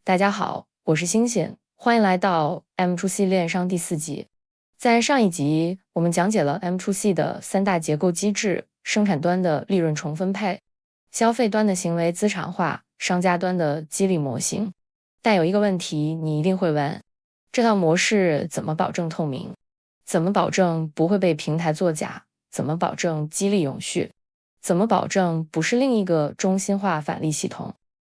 大家好，我是星星，欢迎来到 M2C 链上第4集。在上一集，我们讲解了 M2C 的3大结构机制：生产端的利润重分配、消费端的行为资产化、商家端的激励模型。但有一个问题，你一定会问：这套模式怎么保证透明？怎么保证不会被平台作假？怎么保证激励永续？怎么保证不是另一个中心化返利系统？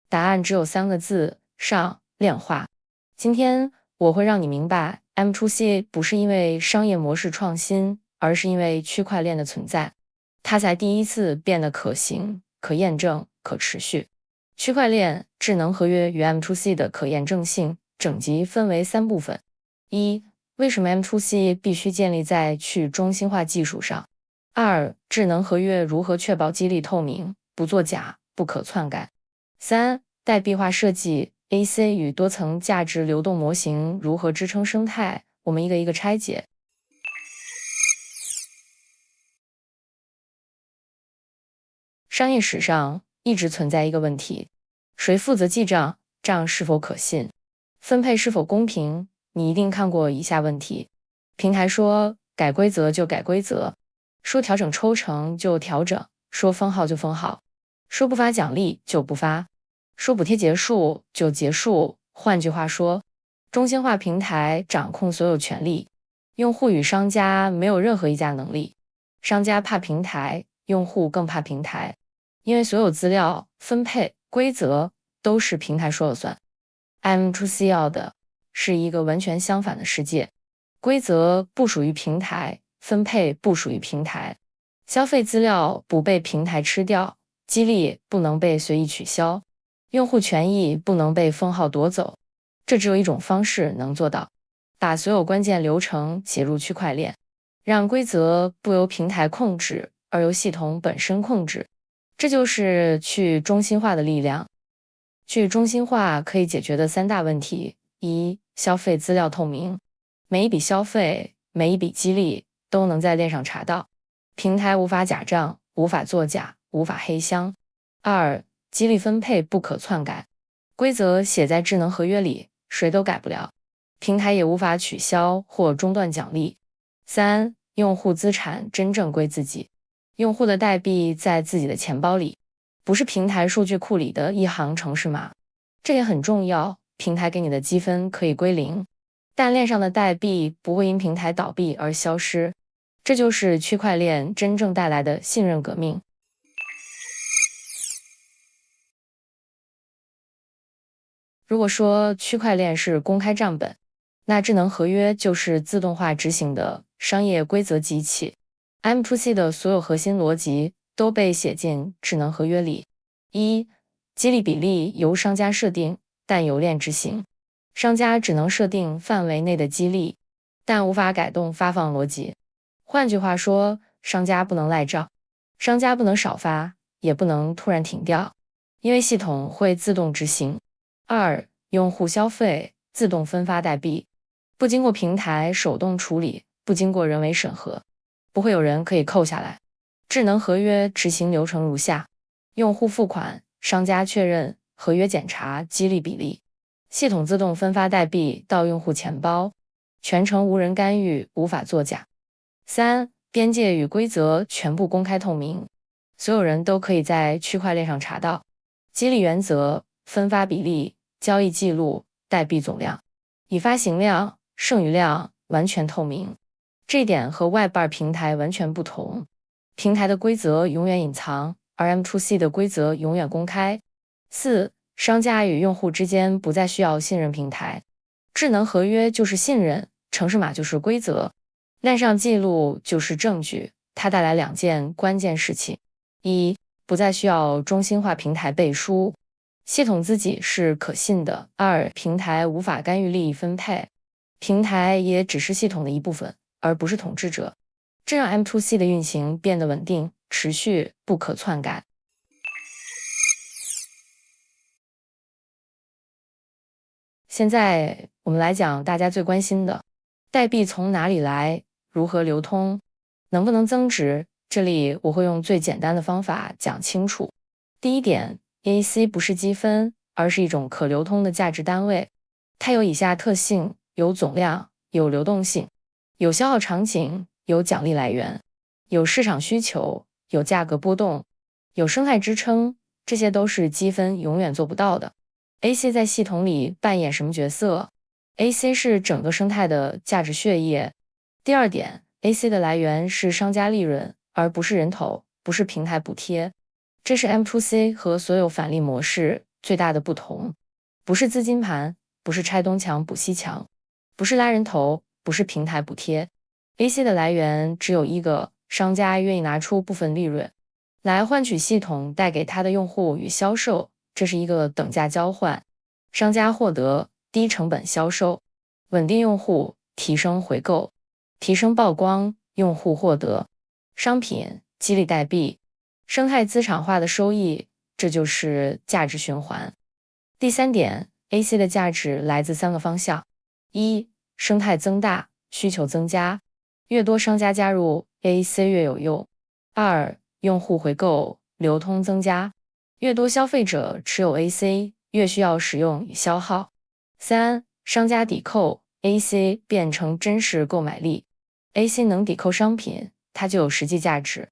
答案只有3个字：上链化。今天我会让你明白 M2C 不是因为商业模式创新，而是因为区块链的存在，它才第一次变得可行、可验证、可持续。区块链智能合约与 M2C 的可验证性整集分为3部分。1. 为什么 M2C 必须建立在去中心化技术上？ 2. 智能合约如何确保激励透明，不作假，不可篡改？ 3. 代币化设计 AC 与多层价值流动模型如何支撑生态？我们一个一个拆解。商业史上一直存在一个问题：谁负责记账？账是否可信？分配是否公平？你一定看过以下问题：平台说改规则就改规则，说调整抽成就调整，说封号就封号，说不发奖励就不发，说补贴结束就结束。换句话说，中心化平台掌控所有权利，用户与商家没有任何议价能力。商家怕平台，用户更怕平台，因为所有资料、分配、规则都是平台说了算。M2C 要的是一个完全相反的世界：规则不属于平台，分配不属于平台，消费资料不被平台吃掉，激励不能被随意取消，用户权益不能被封号夺走。这只有一种方式能做到：把所有关键流程写入区块链，让规则不由平台控制，而由系统本身控制。这就是去中心化的力量。去中心化可以解决的3大问题： 1. 消费资料透明，每一笔消费、每一笔激励都能在链上查到，平台无法假账，无法作假，无法黑箱。 2. 激励分配不可篡改，规则写在智能合约里，谁都改不了，平台也无法取消或中断奖励。 3. 用户资产真正归自己，用户的代币在自己的钱包里，不是平台数据库里的一行程式码。这也很重要，平台给你的积分可以归0，但链上的代币不会因平台倒闭而消失。这就是区块链真正带来的信任革命。如果说区块链是公开账本，那智能合约就是自动化执行的商业规则机器。M2C 的所有核心逻辑都被写进智能合约里。 1. 激励比例由商家设定，但由链执行。商家只能设定范围内的激励，但无法改动发放逻辑。换句话说，商家不能赖账，商家不能少发，也不能突然停掉，因为系统会自动执行。 2. 用户消费自动分发代币，不经过平台手动处理，不经过人为审核，不会有人可以扣下来。智能合约执行流程如下：用户付款，商家确认，合约检查，激励比例，系统自动分发代币到用户钱包，全程无人干预，无法作假。 3. 边界与规则全部公开透明，所有人都可以在区块链上查到，激励原则、分发比例、交易记录、代币总量、已发行量、剩余量完全透明。这一点和 Web2 平台完全不同，平台的规则永远隐藏，而 M2C 的规则永远公开。 4. 商家与用户之间不再需要信任平台，智能合约就是信任，程式码就是规则，链上记录就是证据。它带来2件关键事情： 1. 不再需要中心化平台背书，系统自己是可信的。 2. 平台无法干预利益分配，平台也只是系统的一部分，而不是统治者。这让 M2C 的运行变得稳定、持续、不可篡改。现在我们来讲大家最关心的：代币从哪里来，如何流通，能不能增值？这里我会用最简单的方法讲清楚。第一点， AC 不是积分，而是一种可流通的价值单位。它有以下特性：有总量，有流动性，有消耗场景，有奖励来源，有市场需求，有价格波动，有生态支撑，这些都是积分永远做不到的。AC 在系统里扮演什么角色？ AC 是整个生态的价值血液。第二点， AC 的来源是商家利润，而不是人头，不是平台补贴。这是 M2C 和所有返利模式最大的不同。不是资金盘，不是拆东墙补西墙，不是拉人头，不是平台补贴。 AC 的来源只有一个，商家愿意拿出部分利润来换取系统带给他的用户与销售，这是一个等价交换。商家获得低成本销售，稳定用户，提升回购，提升曝光，用户获得商品，激励代币，生态资产化的收益，这就是价值循环。第三点， AC 的价值来自3个方向：一、生态增大，需求增加，越多商家加入 AC 越有用；二、用户回购，流通增加，越多消费者持有 AC， 越需要使用与消耗；三、商家抵扣， AC 变成真实购买力， AC 能抵扣商品，它就有实际价值。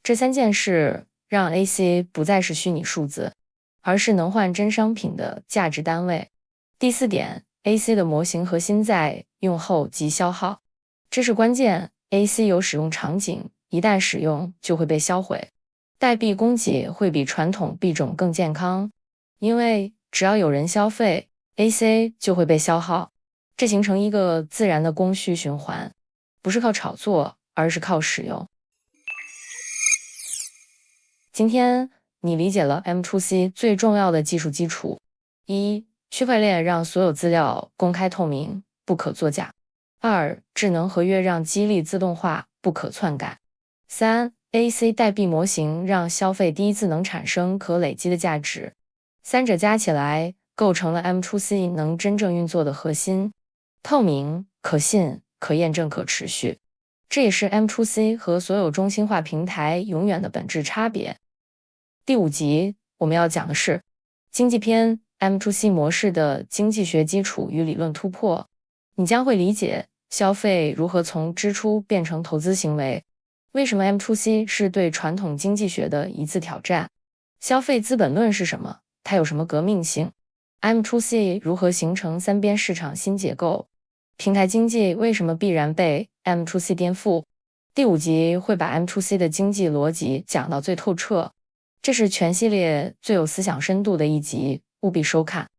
这3件事让 AC 不再是虚拟数字，而是能换真商品的价值单位。第四点， AC 的模型核心在用后即消耗，这是关键。 AC 有使用场景，一旦使用就会被销毁。代币供给会比传统币种更健康，因为只要有人消费， AC 就会被消耗，这形成一个自然的供需循环，不是靠炒作，而是靠使用。今天你理解了 M2C 最重要的技术基础：一、区块链让所有资料公开透明，不可作假；二、智能合约让激励自动化，不可篡改；三、AC 代币模型让消费第一次能产生可累积的价值。三者加起来构成了 M2C 能真正运作的核心：透明、可信、可验证、可持续。这也是 M2C 和所有中心化平台永远的本质差别。第5集我们要讲的是经济篇 M2C 模式的经济学基础与理论突破。你将会理解消费如何从支出变成投资行为，为什么 M2C 是对传统经济学的一次挑战，消费资本论是什么，它有什么革命性， M2C 如何形成3边市场新结构，平台经济为什么必然被 M2C 颠覆。第5集会把 M2C 的经济逻辑讲到最透彻，这是全系列最有思想深度的一集，务必收看。